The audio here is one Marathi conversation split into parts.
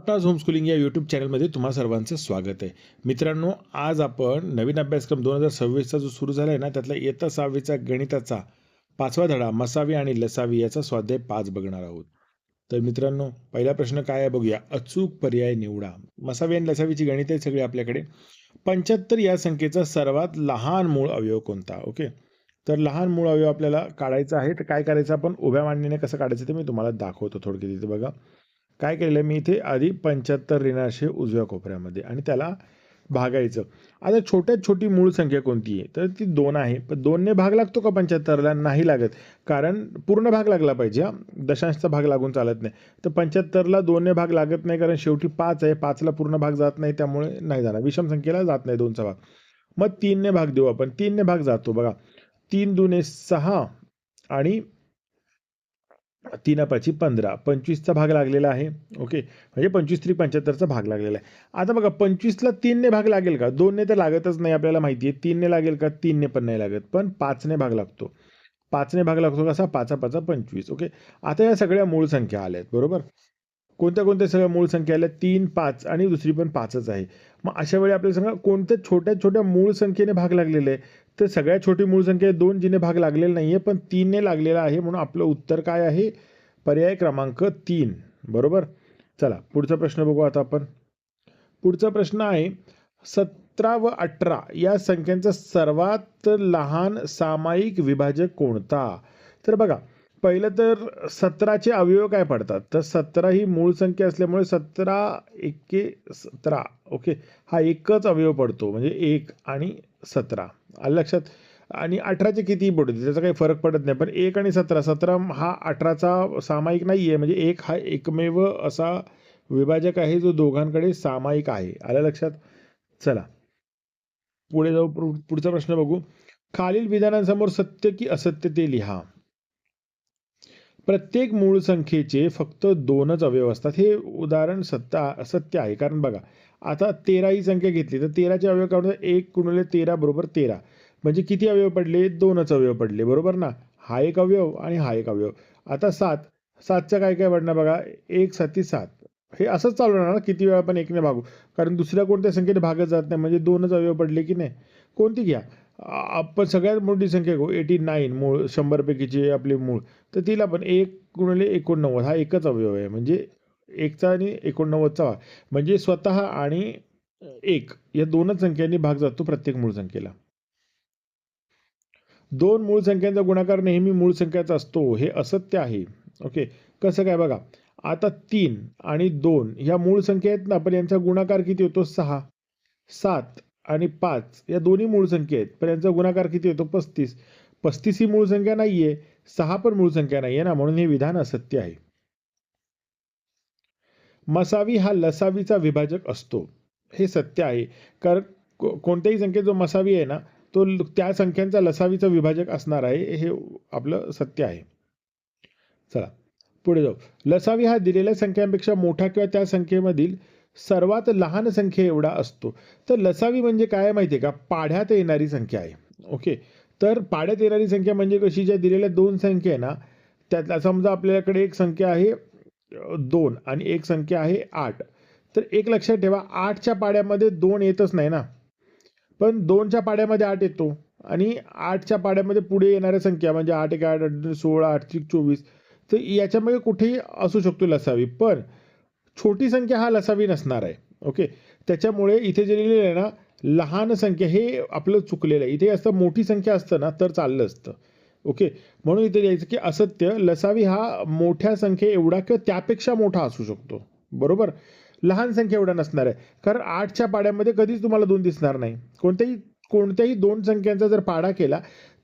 टाज होमस्कूलिंग या यूट्यूब चॅनलमध्ये तुम्हा सर्वांचं स्वागत आहे. मित्रांनो, आज आपण नवीन अभ्यासक्रम 2026चा जो सुरू झाला आहे ना, त्यातला इयत्ता 6वीचा गणिताचा 5वा धडा मसावी आणि लसावी याचा स्वाध्याय 5 बघणार आहोत. तर मित्रांनो, पहिला प्रश्न काय आहे बघूया. अचूक पर्याय निवडा. मसावी आणि लसावीची गणिते आहेत सगळी आपल्याकडे. 75 या संख्येचा सर्वात लहान मूळ अवयव कोणता? ओके. तर लहान मूळ अवयव आपल्याला काढायचा आहे. तर काय करायचं, आपण उभ्या मांडणीने कसं काढायचं ते मी तुम्हाला दाखवतो थोडक्यात. इथे बघा काय केलेलं मी इथे आधी 75 ऋणाशे उजव्या कोपऱ्यामध्ये आणि त्याला भागायचं. आता छोट्यात छोटी मूळ संख्या कोणती आहे? तर ती 2 आहे. पण 2 ने भाग लागतो का 75ला? नाही लागत. कारण पूर्ण भाग लागला पाहिजे हां. दशांशचा भाग लागून चालत नाही. तर 75ला 2 ने भाग लागत नाही, कारण शेवटी 5 आहे. 5ला पूर्ण भाग जात नाही, त्यामुळे नाही जाणार. विषम संख्येला जात नाही 2चा भाग. मग 3 ने भाग देऊ आपण. 3 ने भाग जातो बघा. 3 दुने 6 आणि 3 5 15. 25चा भाग लागलेला आहे. ओके. म्हणजे 25 3 75चा भाग लागलेला आहे. आता बघा 25ला 3 ने भाग लागेल का? 2 ने तर लागतच नाही, आपल्याला माहिती आहे. 3 ने लागेल का? 3 ने पण नाही लागत. पण 5 ने भाग लागतो. 5 ने भाग लागतो कसा? 5 5 25. ओके. आता या सगळ्या मूळ संख्या आल्यात, बरोबर? कोणत्या कोणत्या सगळ्या मूळ संख्या आल्या? 3, 5 आणि दुसरी पण 5च आहे. मग अशा वेळी आपल्याला सांगा कोणत्या छोट्या छोट्या मूळ संख्येने भाग लागलेले आहे? तर सगळ्यात छोटी मूळ संख्या 2 जिने भाग लागलेला नाहीये, पण 3 ने लागलेला आहे. म्हणून आपलं उत्तर काय आहे? पर्याय क्रमांक 3. बरोबर. चला पुढचा प्रश्न बघू आता आपण. पुढचा प्रश्न आहे 17 व 18 या संख्यांचा सर्वात लहान सामायिक विभाजक कोणता? तर बघा, पहिलं तर 17चे अवयव काय पडतात? तर 17 ही मूळ संख्या असल्यामुळे 17 एके 17. ओके. हा एकच अवयव पडतो, म्हणजे 1 आणि 17. आलं लक्षात? आणि 18चे कितीही पडू दे, त्याचा काही फरक पडत नाही. पण 1 आणि 17, 17 हा 18चा सामायिक नाही आहे. म्हणजे 1 हा एकमेव असा विभाजक आहे जो दोघांकडे सामायिक आहे. आलं लक्षात? चला पुढे जाऊ. पुढचा प्रश्न बघू. खालील विधानांसमोर सत्य की असत्य ते लिहा. प्रत्येक मूळ संख्येचे फक्त 2च अवयव असतात. हे उदाहरण सत्य आहे. कारण बघा, आता 13 ही संख्या घेतली तर 13चे अवयव काढून 1 गुणिले 13 बरोबर 13. म्हणजे किती अवयव पडले? 2च अवयव पडले, बरोबर ना? हा एक अवयव आणि हा एक अवयव. आता 7. 7चं काय काय पडणार बघा. 1 7 7. हे असंच चालू राहणार ना, किती वेळा आपण 1 ने भागू. कारण दुसऱ्या कोणत्या संख्येने भागत जात नाही, म्हणजे 2च अवयव पडले की नाही. कोणती घ्या. आपण सगळ्यात मोठी संख्या घेऊ 89 मूळ, 100 पैकीची आपली मूळ. तर तिला पण 1 गुणिले 89 हा एकच अवयव आहे. म्हणजे 1चा आणि 89चा म्हणजे स्वतः आणि 1 या 2च संख्यांनी भाग जातो प्रत्येक मूळ संख्येला. 2 मूळ संख्यांचा गुणाकार नेहमी मूळ संख्याचा असतो, हे असत्य आहे. ओके. कसं काय बघा. आता 3 आणि 2 ह्या मूळ संख्या आहेत ना, पण यांचा गुणाकार किती होतो? 6. 7 आणि 5 या दोन्ही मूळ संख्या आहेत, पण यांचा गुणाकार किती होतो? 35. 35 ही मूळ संख्या नाहीये. 6 पण मूळ संख्या नाहीये ना, म्हणून हे विधान असत्य आहे. मसावी हा लसावीचा विभाजक असतो, हे सत्य आहे. कारण कोणत्याही संख्येत जो मसावी आहे ना, तो त्या संख्यांचा लसावीचा विभाजक असणार आहे, हे आपलं सत्य आहे. चला पुढे जाऊ. लसावी हा दिलेल्या संख्यांपेक्षा मोठा किंवा त्या संख्येमधील सर्वात लहान संख्ये एवढा असतो. तर लसावी म्हणजे काय माहिती आहे का? पाढ्यात येणारी संख्या आहे. ओके. तर पाढ्यात येणारी संख्या म्हणजे कशी? ज्या दिलेल्या 2 संख्या आहे ना, त्यातला समजा आपल्याकडे एक संख्या आहे 2 आणि एक संख्या आहे 8. तर एक लक्षात ठेवा, 8च्या पाढ्यामध्ये 2 येतच नाही ना, पण 2च्या पाढ्यामध्ये 8 येतो आणि 8च्या पाढ्यामध्ये पुढे येणाऱ्या संख्या म्हणजे 8 1 8 8 16 8 3 24. तर याच्यामध्ये कुठेही असू शकतो लसावी, पण छोटी संख्या हा लसावी नसणार आहे. ओके. त्याच्यामुळे इथे जे लिहिलेलं आहे ना, लहान संख्या, हे आपलं चुकलेलं आहे. इथे असतं मोठी संख्या असतं ना, तर चाललं असतं. ओके. म्हणून इथे लिहायचं की असत्य, लसावी हा मोठ्या संख्ये एवढा किंवा त्यापेक्षा मोठा असू शकतो, बरोबर. लहान संख्या एवढा नसणार आहे. कारण 8च्या पाढ्यामध्ये कधीच तुम्हाला 2 दिसणार नाही. कोणत्याही 2 संख्यांचा जर पाढा केला,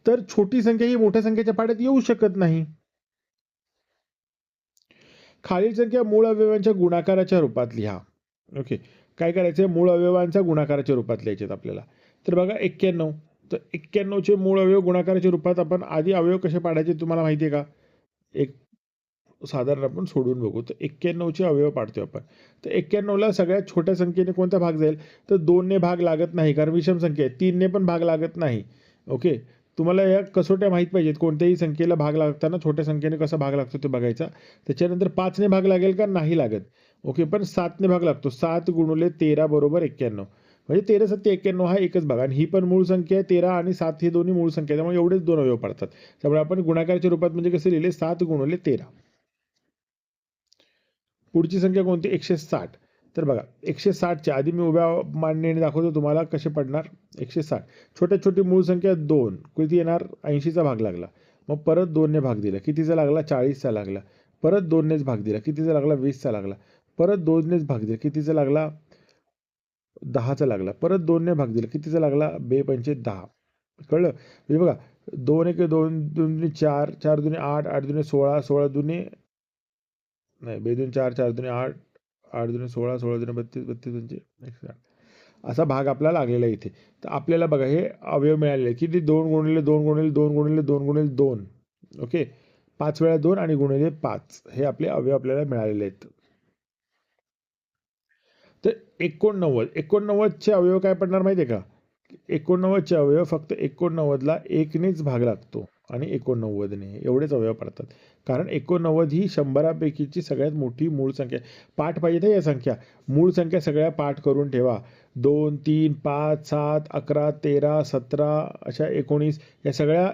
तर छोटी संख्या ही मोठ्या संख्येच्या पाढ्यात येऊ शकत नाही. खालील संख्या मूळ अवयवांच्या गुणाकाराच्या रूपात लिहा. ओके. काय करायचं? मूळ अवयवांच्या गुणाकाराच्या रूपात लिहायचे आपल्याला. तर बघा 91. तर 91चे मूळ अवयव गुणाकाराच्या रूपात आपण आधी अवयव कसे पाडायचे तुम्हाला माहिती आहे का? एक साधारण आपण सोडून बघू. तर 91चे अवयव पाडतोय आपण. तर 91ला सगळ्यात छोट्या संख्येने कोणता भाग जाईल? तर 2 ने भाग लागत नाही, कारण विषम संख्या आहे. 3 ने पण भाग लागत नाही. ओके. तुम्हाला या कसोट्या माहीत पाहिजेत. कोणत्याही संख्येला भाग लागताना छोट्या संख्येने कसा भाग लागतो ते बघायचा. त्याच्यानंतर 5ने भाग लागेल का नाही लागत. ओके, पण 7ने भाग लागतो. 7 × 13 = 91. म्हणजे 13 7 91 हा एकच भाग आणि ही पण मूळ संख्या आहे. 13 आणि 7 ही दोन्ही मूळ संख्या आहे. त्यामुळे एवढेच दोन अवयव पडतात. त्यामुळे आपण गुणाकाराच्या रूपात म्हणजे कसे लिहिले 7 × 13. पुढची संख्या कोणती 160. तर बघा 160च्या आधी मी उभ्या मांडणीने दाखवतो तुम्हाला कसे पडणार. 160 छोट्यात छोटी मूळ संख्या 2 किती येणार 80चा भाग लागला. मग परत 2ने भाग दिला कितीचा लागला 40चा लागला. परत 2नेच भाग दिला कितीचा लागला 20चा लागला. परत 2नेच भाग दिला कितीचा लागला 10चा लागला. परत 2ने भाग दिला कितीचा लागला 2 पंचे 10. कळलं. म्हणजे बघा 2 1 2 2 4 4 2 8 8 2 16 16 2 नाही 2 2 4 4 2 8 8 2 16 16 2 32 32 म्हणजे 160. असा भाग आपला लागलेला आहे इथे. तर आपल्याला बघा हे अवयव मिळालेले किती 2 × 2 × 2 × 2 × 2. ओके, 5 वेळा 2 आणि गुणिले 5 हे आपले अवयव आपल्याला मिळालेले आहेत. तर 89चे अवयव काय पडणार माहिती आहे का. 89चे अवयव फक्त 89ला 1नेच भाग लागतो आणि 89ने एवढेच अवयव पडतात. कारण 89 ही 100पैकीची सगळ्यात मोठी मूळ संख्या आहे. पाठ पाहिजे या संख्या. मूळ संख्या सगळ्या पाठ करून ठेवा. 2 3 5 7 11 13 17 अशा 19 या सगळ्या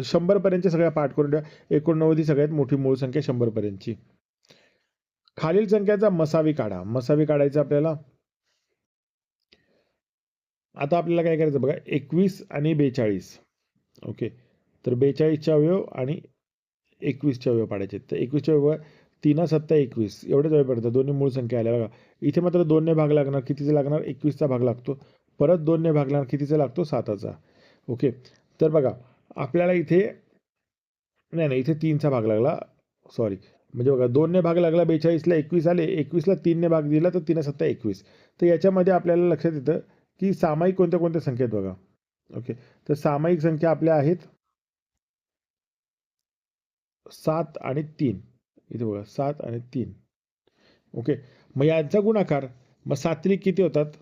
100पर्यंतच्या सगळ्या पाठ करून ठेवा. 89 ही सगळ्यात मोठी मूळ संख्या 100पर्यंतची. खालील संख्याचा मसावी काढा. मसावी काढायचं आपल्याला. आता आपल्याला काय करायचं बघा 21 आणि 42. ओके, तर 42चे अवयव आणि 21चे अवयव पाडायचे. तर 21चे अवयव 3 7 21 एवढेच अवयव पडतात. दोन्ही मूळ संख्या आल्या बघा. इथे मात्र 2ने भाग लागणार कितीचा लागणार 21चा भाग लागतो. परत 2ने भाग लागणार कितीचा लागतो 7चा. ओके, तर बघा आपल्याला इथे नाही इथे 3चा भाग लागला. सॉरी, म्हणजे बघा 2ने भाग लागला 42ला 21 आले. 21ला 3ने भाग दिला तर 3 7 21. तर याच्यामध्ये आपल्याला लक्षात येतं की सामायिक कोणत्या कोणत्या संख्या आहेत बघा. ओके, तर सामायिक संख्या आपल्या आहेत 7 आणि 3. इथे बघा 7 आणि 3. ओके, मग यांचा गुणाकार. मग 7 त्रिक किती होतात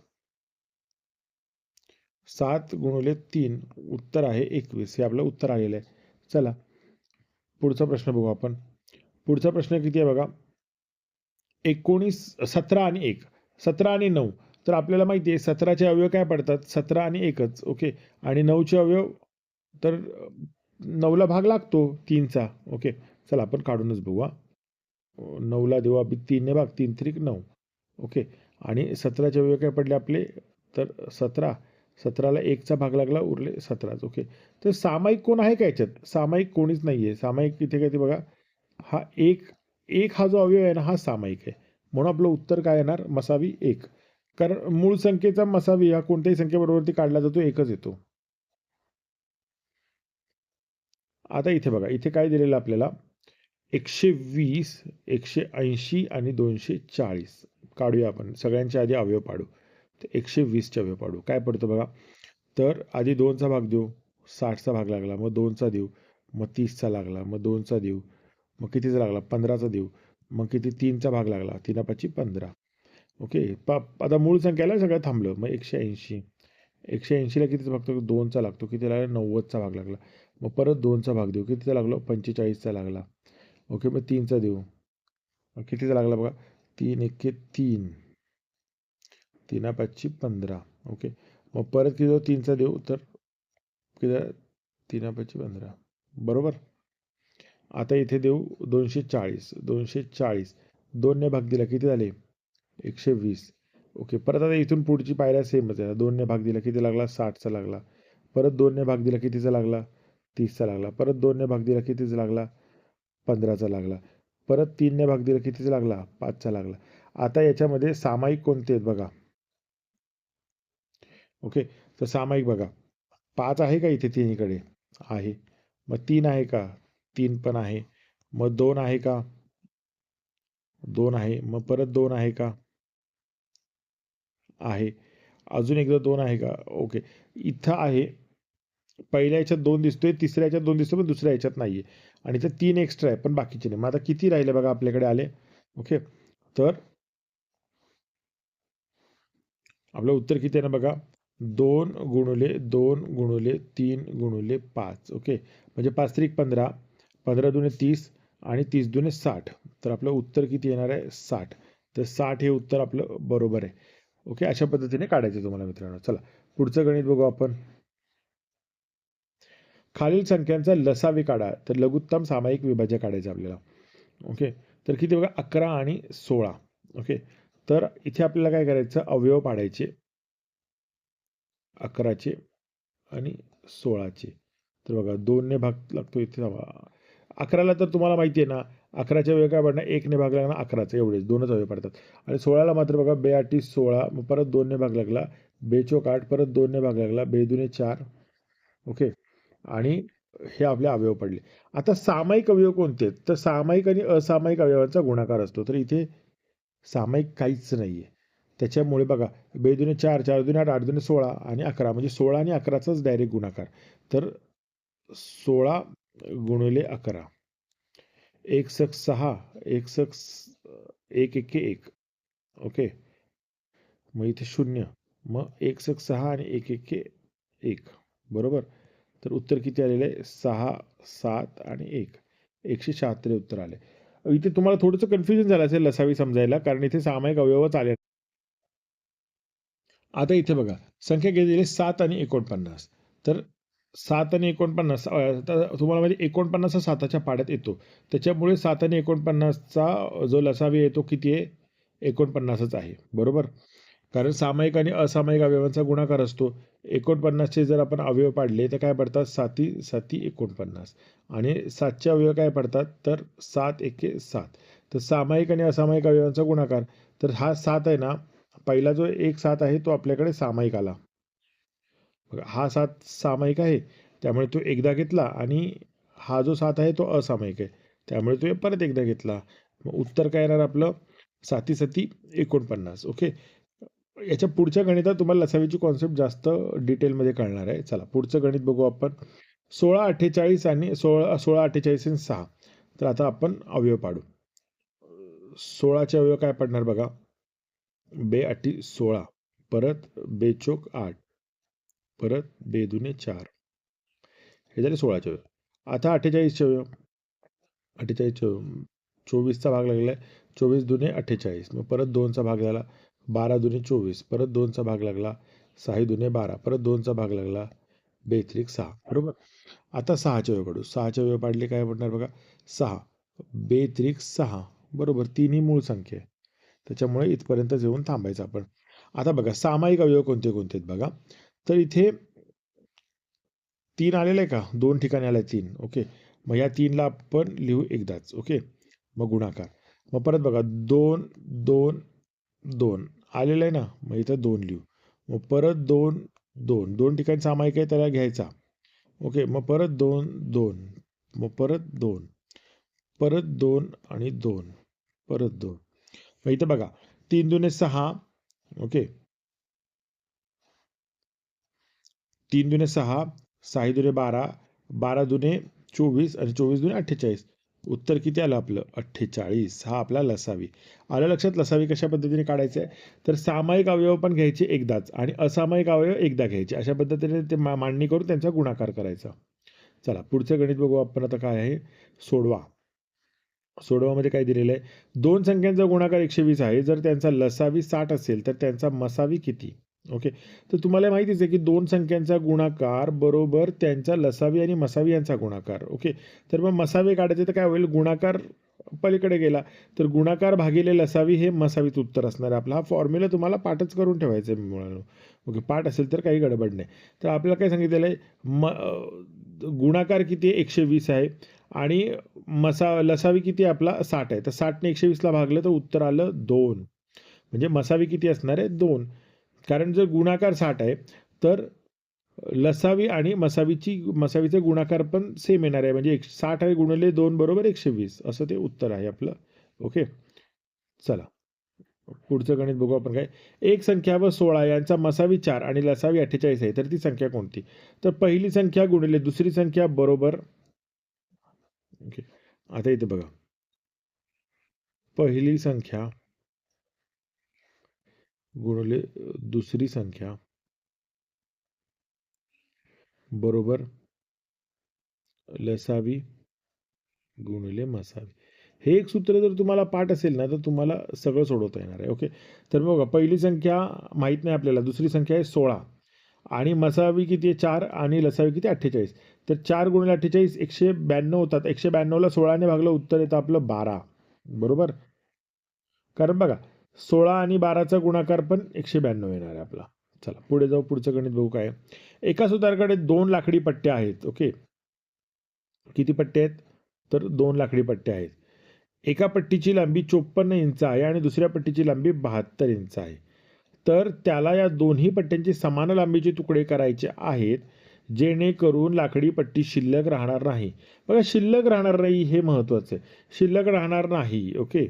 7 × 3 उत्तर आहे 21. हे आपलं उत्तर आलेलं आहे. चला पुढचा प्रश्न बघू आपण. पुढचा प्रश्न किती आहे बघा 17 आणि 1. 17 आणि 9. तर आपल्याला माहिती आहे 17चे अवयव काय पडतात 17 आणि 1च. ओके, आणि 9चे अवयव तर 9ला भाग लागतो 3चा. ओके, चला आपण काढूनच बघू. 9ला देऊ आपण 3ने भाग 3 त्रिक 9. ओके, आणि 17चे अवयव काय पडले आपले तर 17. 17ला 1चा भाग लागला उरले 17च. ओके, तर सामायिक कोण आहे का याच्यात सामायिक कोणीच नाही आहे. सामायिक इथे काय ते बघा हा एक हा जो अवयव आहे ना हा सामायिक आहे. म्हणून आपलं उत्तर काय येणार मसावी 1. कारण मूळ संख्येचा मसावी हा कोणत्याही संख्येबरोबर काढला जातो एकच येतो. आता इथे बघा इथे काय दिलेलं आपल्याला 120 180 आणि 240 काढूया आपण. सगळ्यांच्या आधी अवयव पाडू. तर 120चे अवयव पाडू. काय पडतं बघा तर आधी 2चा भाग देऊ 60चा भाग लागला. मग 2चा देऊ मग 30चा लागला. मग 2चा देऊ मग कितीचा लागला 15चा देऊ. मग किती 3चा भाग लागला 3 5 15. ओके, आता मूळ संख्याला सगळं थांबलं. मग 180 180ला कितीचा भाग 2चा लागतो. किती लागला 90चा भाग लागला. मग परत 2चा भाग देऊ कितीचा लागलो 45चा लागला. ओके, मग 3चा देऊ मग कितीचा लागला बघा 3 1 3 3 5 15. ओके, मग परत किती 3चा देऊ तर किती 3 5 15 बरोबर. आता इथे देऊ 240 240 2ने भाग दिला किती झाले 120. ओके, परत आता इथून पुढची पायऱ्या सेमच आहे. 2ने भाग दिला किती लागला 60चा लागला. परत 2ने भाग दिला कितीचा लागला 30चा लागला. परत 2ने भाग दिला कितीचा लागला 15चा लागला. परत 3ने भाग दिला कितीचा लागला 5चा लागला. आता याच्यामध्ये सामायिक कोणते आहेत बघा. ओके, तर सामायिक बघा 5 आहे का इथे तिन्हीकडे आहे. मग 3 आहे का 3 पण आहे. मग 2 आहे का 2 आहे. मग परत 2 आहे का आहे. अजून एकदा 2 आहे का ओके. इथं आहे पहिल्या ह्याच्यात 2 दिसतोय तिसऱ्या ह्याच्यात 2 दिसतोय पण दुसऱ्या ह्याच्यात नाहीये. आणि इथं 3 एक्स्ट्रा आहे पण बाकीचे नाही. मग आता किती राहिले बघा आपल्याकडे आले. ओके, तर आपलं उत्तर किती आहे ना बघा 2 गुणुले 2 गुणुले 3 गुणुले 5. ओके, म्हणजे 5 त्रिक 15, 15 दुणे 30 आणि 30 दुणे 60. तर आपलं उत्तर किती येणार आहे? 60. तर 60 हे उत्तर आपलं बरोबर आहे. ओके, अशा पद्धतीने काढायचं तुम्हाला मित्रांनो. चला पुढचं गणित बघू आपण. खालील संख्यांचा लसावी काढा. तर लघुत्तम सामायिक विभाज्य काढायचं आपल्याला. ओके, तर किती बघा 11 आणि 16. ओके, तर इथे आपल्याला काय करायचं? अवयव पाडायचे 11चे आणि 16चे. तर बघा 2ने भाग लागतो इथे. 11ला तर तुम्हाला माहिती आहे ना, 11च्या अवयव काय पडणार? 1ने भाग लागला 11चा, एवढेच 2च अवयव पडतात. आणि 16ला मात्र बघा 2 16, मग परत 2ने भाग लागला, 2 8, परत 2ने भाग लागला, 2 दुणे 4. ओके, आणि हे आपले अवयव पडले. आता सामायिक अवयव कोणते आहेत? तर सामायिक आणि असामायिक अवयवांचा गुणाकार असतो. तर इथे सामायिक काहीच नाहीये. त्याच्यामुळे बघा 2 दुणे 4, 4 दुणे 8, 8 दुणे 16 आणि 11, म्हणजे 16 आणि 11चाच डायरेक्ट गुणाकार. तर 16 गुणिले 11, 1 सक 6, 1 सक 1 एके 1. ओके, मग इथे 0, मग 1 सक 6 आणि 1 एके 1. बरोबर. तर उत्तर किती आलेलं आहे? 6, 7 आणि 1. 176 उत्तर आले. इथे तुम्हाला थोडंसं कन्फ्युजन झालं असेल लसावी समजायला, कारण इथे सामायिक अवयवच आले. आता इथे बघा संख्या घेतलेली 7 आणि 49. तर 7 आणि 49, तुम्हाला माहिती 49 हा 7च्या पाड्यात येतो. त्याच्यामुळे 7 आणि 49चा जो लसावी आहे तो किती आहे? 49च आहे. बरोबर. कारण सामायिक आणि असामायिक अवयवांचा गुणाकार असतो. 49चे जर आपण अवयव पाडले तर काय पडतात? 7 7 49. आणि 7चे अवयव काय पडतात? तर 7 एके 7. तर सामायिक आणि असामायिक अवयवांचा गुणाकार. तर हा 7 आहे ना, पहिला जो 1 7 आहे तो आपल्याकडे सामायिक आला. बघा हा 7 सामायिक आहे, त्यामुळे तो एकदा घेतला, आणि हा जो 7 आहे तो असामायिक आहे, त्यामुळे तो परत एकदा घेतला. मग उत्तर काय येणार आपलं? 7 7 49. ओके, याच्या पुढच्या गणितात तुम्हाला लसावीची कॉन्सेप्ट जास्त डिटेलमध्ये कळणार आहे. चला पुढचं गणित बघू आपण. 16 48 आणि 16 48 आणि 6. तर आता आपण अवयव पाडू. 16चे अवयव काय पडणार बघा? 2 8 16, परत 2 चोक 8, परत 2 दुणे 4. हे झाले 16चे अवयव. आता 48चे अवयव. 48चे अवयव 24चा भाग लागलाय, 24 दुणे 48, मग परत 2चा भाग झाला, 12 दुणे 24, परत 2चा भाग लागला, 6 दुणे 12, परत 2चा भाग लागला, 2 त्रिक 6. बरोबर. आता 6चे अवयव काढू. 6चे अवयव पाडले काय पडणार बघा? 6, 2 त्रिक 6. बरोबर, तिन्ही मूळ संख्या आहे, त्याच्यामुळे इथपर्यंत येऊन थांबायचं आपण. आता बघा सामायिक अवयव कोणते कोणते आहेत बघा. तर इथे 3 आलेलं आहे का? 2 ठिकाणी आलाय 3. ओके, मग या 3ला आपण लिहू एकदाच. ओके, मग गुणाकार. मग परत बघा 2 2 2 आलेलं आहे ना, मग इथं 2 लिहू. मग परत 2 2 2 ठिकाणी सामायिक आहे, त्याला घ्यायचा. ओके, मग परत 2 2, मग परत 2, परत 2 आणि 2, परत 2. मग इथं बघा 3 दुणे 6. ओके, 3 दुणे 6, 6 दुणे 12, 12 दुणे 24 आणि 24 दुणे 48. उत्तर किती आलं आपलं? 48. हा आपला लसावी. आलं लक्षात? लसावी कशा पद्धतीने काढायचं आहे? तर सामायिक अवयव पण घ्यायचे एकदाच, आणि असामायिक अवयव एकदा घ्यायचे. अशा पद्धतीने ते मांडणी करून त्यांचा गुणाकार करायचा. चला पुढचं गणित बघू आपण. आता काय आहे? सोडवा. सोडवामध्ये काय दिलेलं आहे? दोन संख्यांचा गुणाकार 120 आहे. जर त्यांचा लसावी 60 असेल तर त्यांचा मसावी किती? ओके, तर तुम्हाला माहितीच आहे की दोन संख्यांचा गुणाकार बरोबर त्यांचा लसावी आणि मसावी यांचा गुणाकार. ओके, तर मग मसावी काढायचे तर काय होईल? गुणाकार पलीकडे गेला तर गुणाकार भागिले लसावी हे मसावीचं उत्तर असणार आहे आपला. हा फॉर्म्युला तुम्हाला पाठच करून ठेवायचा आहे मुलांनो. ओके, पाठ असेल तर काही गडबड नाही. तर आपल्याला काय सांगितलेलं आहे? गुणाकार किती आहे? 120 आहे, आणि लसावी किती आहे आपला? 60 आहे. तर 60ने 120ला भागलं तर उत्तर आलं 2. म्हणजे मसावी किती असणार आहे? 2. कारण जर गुणाकार 60 आहे तर लसावी आणि मसावीचे गुणाकार पण सेम येणार आहे, म्हणजे 60 आहे गुणिले 2 बरोबर 120, असं ते उत्तर आहे आपलं. ओके, चला पुढचं गणित बघू आपण. काय? एक संख्या व 16 यांचा मसावी 4 आणि लसावी 48 आहे, तर ती संख्या कोणती? तर पहिली संख्या गुणिले दुसरी संख्या बरोबर. ओके, आता इथे बघा पहिली संख्या गुणिले दुसरी संख्या बरोबर लसावी गुणिले मसावी. हे एक सूत्र जर तुम्हाला पाठ असेल ना, तर तुम्हाला सगळं सोडवता येणार आहे. ओके. तर बघा पहिली संख्या माहीत नाही आपल्याला, दुसरी संख्या आहे 16 आणि मसावी किती आहे 4 आणि लसावी किती 48. तर 4 गुणिले 48 192 होतात. 192ला 16ने भागलं उत्तर येतं आपलं 12. बरोबर? कारण बघा 16 आणि 12चा गुणाकार पण 192 येणार आहे आपला. चला पुढे जाऊ, पुढचं गणित बघू काय आहे. एका सुताराकडे 2 लाकडी पट्ट्या आहेत. ओके. किती पट्टे आहेत? तर 2 लाकडी पट्ट्या आहेत. एका पट्टीची लांबी 54 इंच आहे आणि दुसऱ्या पट्टीची लांबी 72 इंच आहे. तर त्याला या दोन्ही पट्ट्यांचे समान लांबीचे तुकडे करायचे आहेत, जेणेकरून लाकडी पट्टी शिल्लक राहणार नाही. बघा शिल्लक राहणार नाही हे महत्त्वाचं आहे. शिल्लक राहणार नाही. ओके.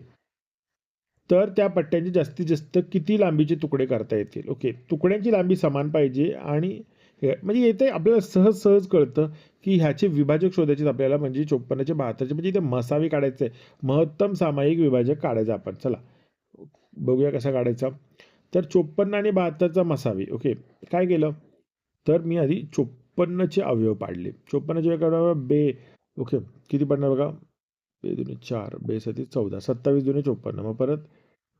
तर त्या पट्ट्यांचे जास्तीत जास्त किती लांबीचे तुकडे करता येतील. ओके. तुकड्यांची लांबी समान पाहिजे आणि म्हणजे येथे आपल्याला सहज सहज कळतं की ह्याचे विभाजक शोधायचे आपल्याला, म्हणजे 54चे 72चे, म्हणजे इथे मसावी काढायचं आहे. महत्तम सामायिक विभाजक काढायचा आपण. चला बघूया कसा काढायचा. तर 54 आणि 72चा मसावी. ओके. काय केलं तर मी आधी 54चे अवयव पाडले. 54चे अवयव बे. ओके. किती पडणार बघा. बे दुने 4, बे सती 14, 27 दुने 54. मग परत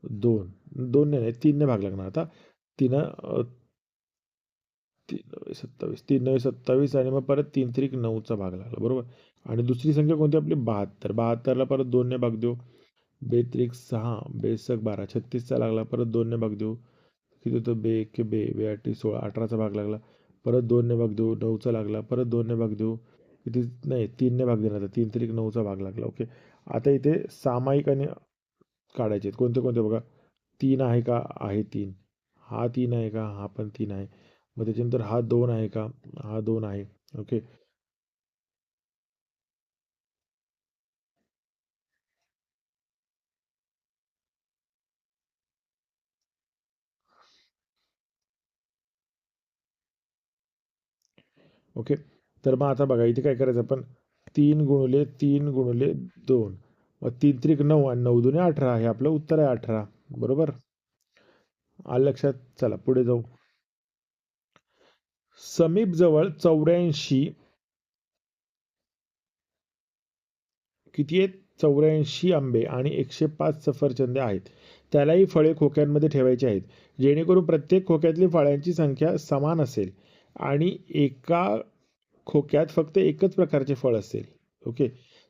2, 2 नाही 3ने भाग लागणार आता. 3 3 9 27, 3 9 27 आणि मग परत 3 त्रिक 9चा भाग लागला. बरोबर. आणि दुसरी संख्या कोणती आपली 72. 72ला परत 2ने भाग देऊ. बे त्रिक 6, बे सक 12, 36चा लागला. परत 2ने भाग देऊ. किती होतं बे एक बे, बे 8 16, 18चा भाग लागला. परत 2ने भाग देऊ. 9चा लागला. परत 2ने भाग देऊ. किती नाही 3ने भाग देणार. 3 त्रिक 9चा भाग लागला. ओके. आता इथे सामायिक आणि काढायचे आहेत. कोणते कोणते बघा. 3 आहे का? आहे 3. हा 3 आहे का? हा पण 3 आहे. मग त्याच्यानंतर हा 2 आहे का? हा 2 आहे. ओके. ओके. तर मग आता बघा इथे काय करायचं आपण. 3 गुणिले 3 गुणिले 2. मग 3 त्रिक 9 आणि 9 दुने 18. हे आपलं उत्तर आहे 18. बरोबर. आलं लक्षात. चला पुढे जाऊ. समीप जवळ 84 किती आहेत? 84 आंबे आणि 105 सफरचंदे आहेत. त्यालाही फळे खोक्यांमध्ये ठेवायची आहेत, जेणेकरून प्रत्येक खोक्यातली फळांची संख्या समान असेल आणि एका खोक्यात फक्त एकच प्रकारचे फळ असेल. ओके.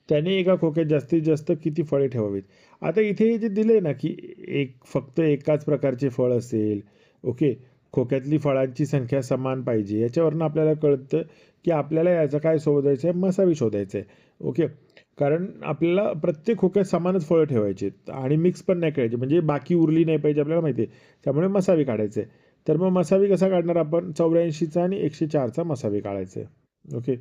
त्याने एका खोक्यात जास्तीत जास्त किती फळे ठेवावीत. आता इथे जे दिले ना की फक्त एकाच प्रकारचे फळ असेल. ओके. खोक्यातली फळांची संख्या समान पाहिजे. याच्यावरनं आपल्याला कळतं की आपल्याला याचा काय शोधायचं आहे, मसावी शोधायचं आहे. ओके. कारण आपल्याला प्रत्येक खोक्यात समानच फळं ठेवायची आहेत आणि मिक्स पण नाही करायचे, म्हणजे बाकी उरली नाही पाहिजे आपल्याला माहिती आहे. त्यामुळे मसावी काढायचं आहे. तर मग मसावी कसा काढणार आपण. 84चा आणि 104चा मसावी काढायचं आहे. ओके.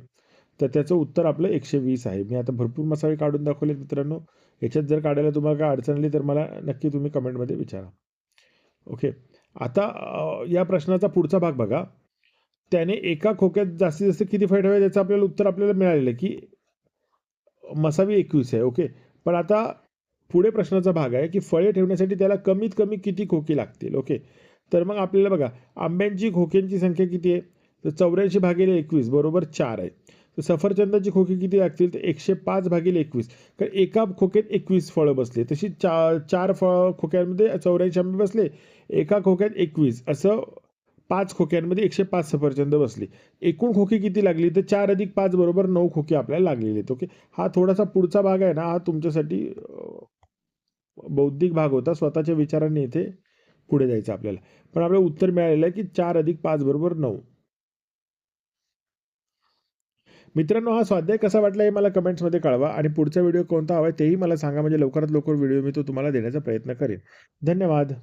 तर त्याचं उत्तर आपलं 120 आहे. मी आता भरपूर मसावे काढून दाखवले मित्रांनो. याच्यात जर काढायला तुम्हाला काय अडचण आली तर मला नक्की तुम्ही कमेंटमध्ये विचारा. ओके. आता या प्रश्नाचा पुढचा भाग बघा. त्याने एका खोक्यात जास्तीत जास्त किती फळे ठेवायचे याचं आपल्याला उत्तर आपल्याला मिळालेलं आहे की मसावी 21 आहे. ओके. पण आता पुढे प्रश्नाचा भाग आहे की फळे ठेवण्यासाठी त्याला कमीत कमी किती खोकी लागतील. ओके. तर मग आपल्याला बघा आंब्यांची खोक्यांची संख्या किती आहे. तर 84 भागिले 21 बरोबर 4 आहे. तर सफरचंदाची खोकी किती लागतील. तर 105 भागिले 21. कारण एका खोक्यात 21 फळं बसले, तशी चार खोक्यांमध्ये 84 आंबे बसले, एका खोक्यात 21 असं 5 खोक्यांमध्ये 105 सफरचंद बसली. एकूण खोकी किती लागली. तर 4 अधिक 5 बरोबर 9 खोकी आपल्याला लागलेली आहेत. ओके. हा थोडासा पुढचा भाग आहे ना, हा तुमच्यासाठी बौद्धिक भाग होता. स्वतःच्या विचारांनी इथे पुढे जायचं आपल्याला. पण आपल्याला उत्तर मिळालेलं आहे की 4 अधिक 5 बरोबर 9. मित्रांनो हा स्वाध्याय कसा वाटला हे मला कमेंट्समध्ये कळवा आणि पुढचा व्हिडिओ कोणता हवा आहे तेही मला सांगा, म्हणजे लवकरात लवकर व्हिडिओ मी तो तुम्हाला देण्याचा प्रयत्न करेन. धन्यवाद.